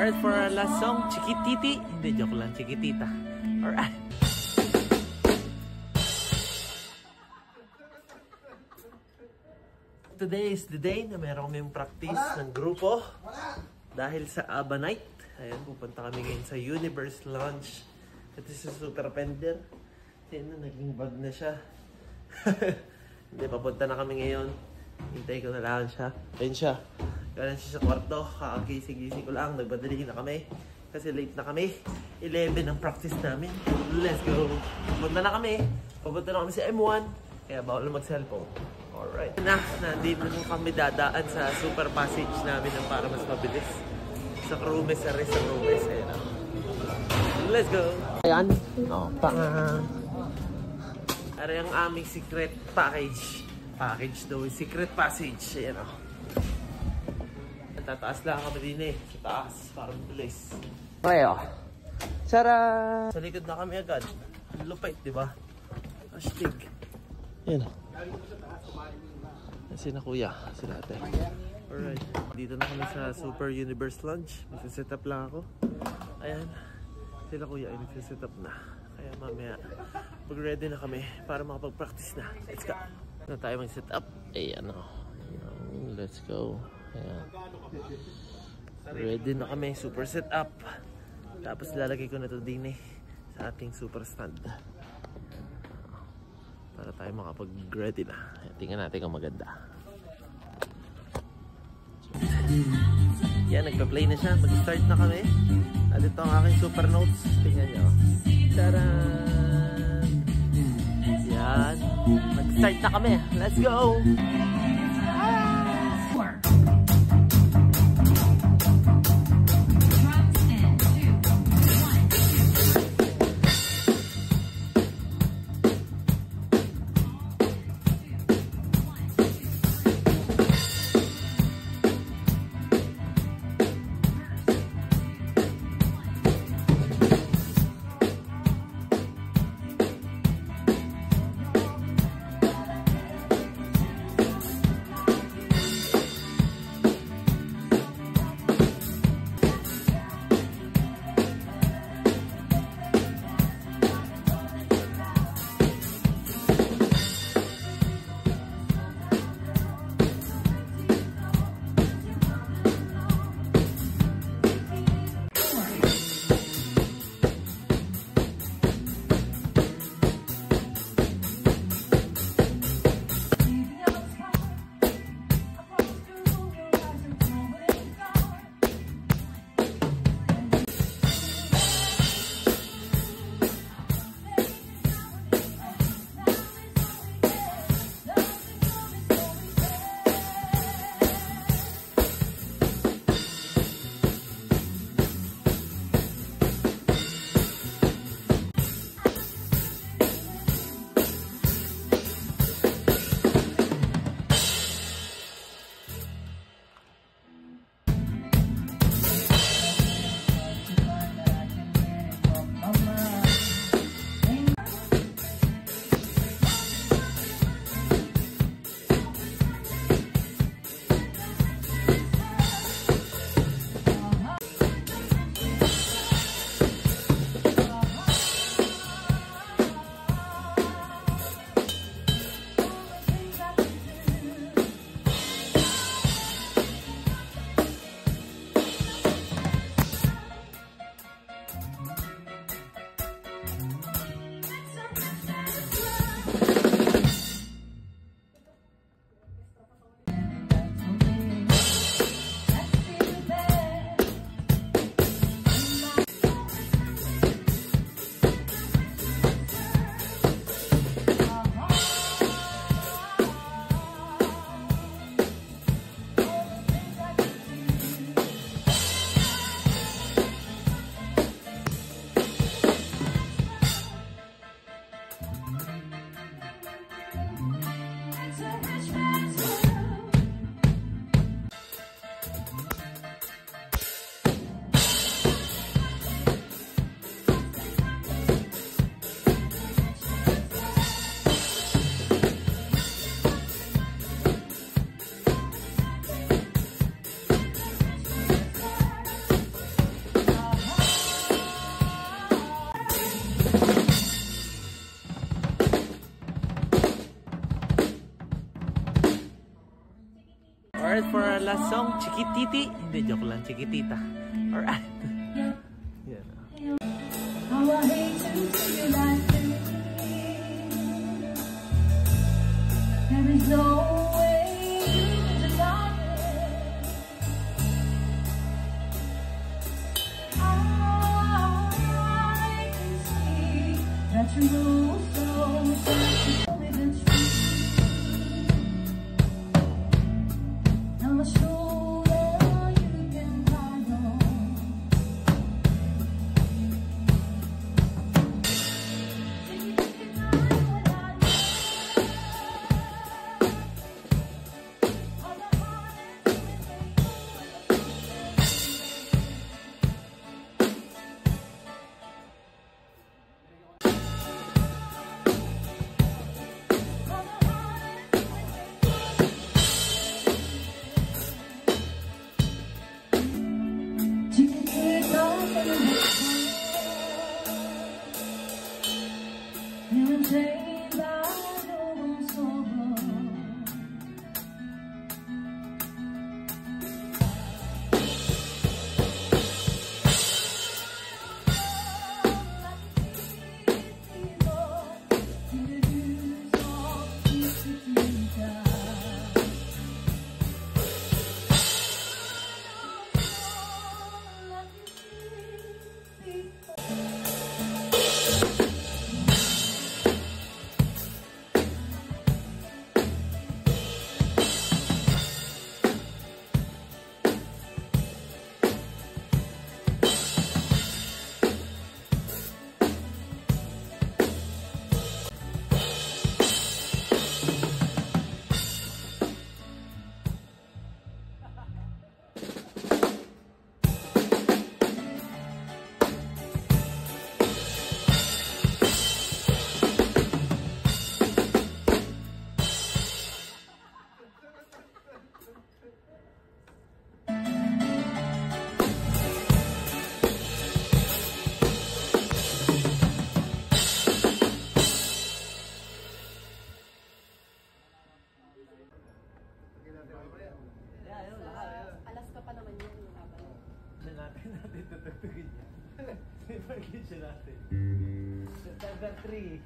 Alright, for our last song, Chiquititi. Hindi, joke lang, Chiquitita. Alright. Today is the day na meron kaming practice ng grupo. Dahil sa ABBA Night. Ayan, pupunta kami ngayon sa Universe Lounge. Ito si Super Pender. Ayan na, naging bag na siya. Hindi, papunta na kami ngayon. Hintay ko na lang siya. Ayun siya. Galing siya sa kwarto. Kakagising-gising ko lang. Nagbadali na kami. Kasi late na kami. 11 ang practice namin. Let's go. Pupunta na kami. Pupunta na kami sa M1. Kaya bawal na mag-cellphone. Alright. Nandito na kami dadaan sa super passage namin para mas mabilis. Sa Crewmes, sa Crewmes. Ayan na. Let's go. Ayan. O, Ara yung aming secret package. Package daw. Secret passage. Ayan o. Tataas lang kami din eh. Sa taas. Para mabilis. Okay o. Tara! Sa likod na kami agad. Lupait, diba? Hashtag. Ayan o. Sina kuya. Sila ate. Alright. Dito na kami sa Super Universe Lounge. Magsiset up lang ako. Ayan. Sila kuya ay nagsiset up na. Kaya mamaya pag ready na kami para makapag-practice na. Let's go. Na tayo mag-set up. Ayan o. Let's go. Ayan. Ready na kami. Super set up. Tapos lalagay ko na ito din eh. Sa ating super stand. Para tayo makapag-ready na. Tingnan natin kung maganda. Yan, nagpa-play na siya. Mag-start na kami. At ito ang aking super notes. Tingnan nyo. Taran! Yan. Mag-start na kami. Let's go! last song, Chiquititi. Hindi, joke lang, Chiquitita. Alright. Yan. How I hate to see you like this. There is no way to deny it. I can see that you move so tell me the truth. I'm a shoulder you can cry on. Alaska pa naman yun yung habang. Natin tutugtugin niya. Sniper siya natin. September 3.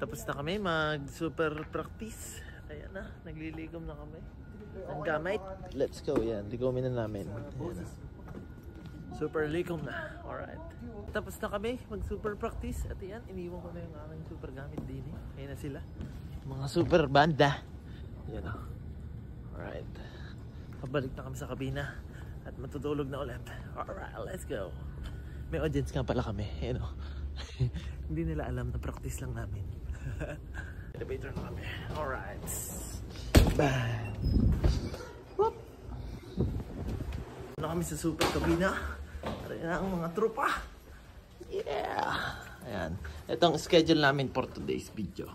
Tapos na kami mag-super practice. Ayan na, nagliligom na kami. Ang gamit. Let's go, yan. Ligomin na namin. Ayan na. Super ligom na. Alright. Tapos na kami mag-super practice. At yan, iniwan ko na yung aking super gamit din. Ayan na sila. Mga super banda. Yan o. Alright. Pabalik na kami sa kabina. At matutulog na ulit. Alright, let's go. May audience nga pala kami. Ayan o. Hindi nila alam na practice lang namin. Elevator na kami. Alright. Bang! Whoop! Na kami sa super kabina. Ayan na ang mga tropa. Yeah! Ayan. Ito ang schedule namin for today's video.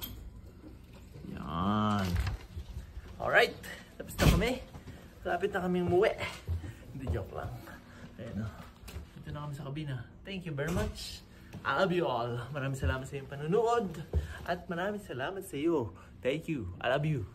Yan. Alright. Tapos na kami. Lapit na kaming umuwi. Hindi, joke lang. Ayan o. Dito na kami sa kabina. Thank you very much. I love you all. Maraming salamat sa iyong panunood. At maraming salamat sa iyo. Thank you. I love you.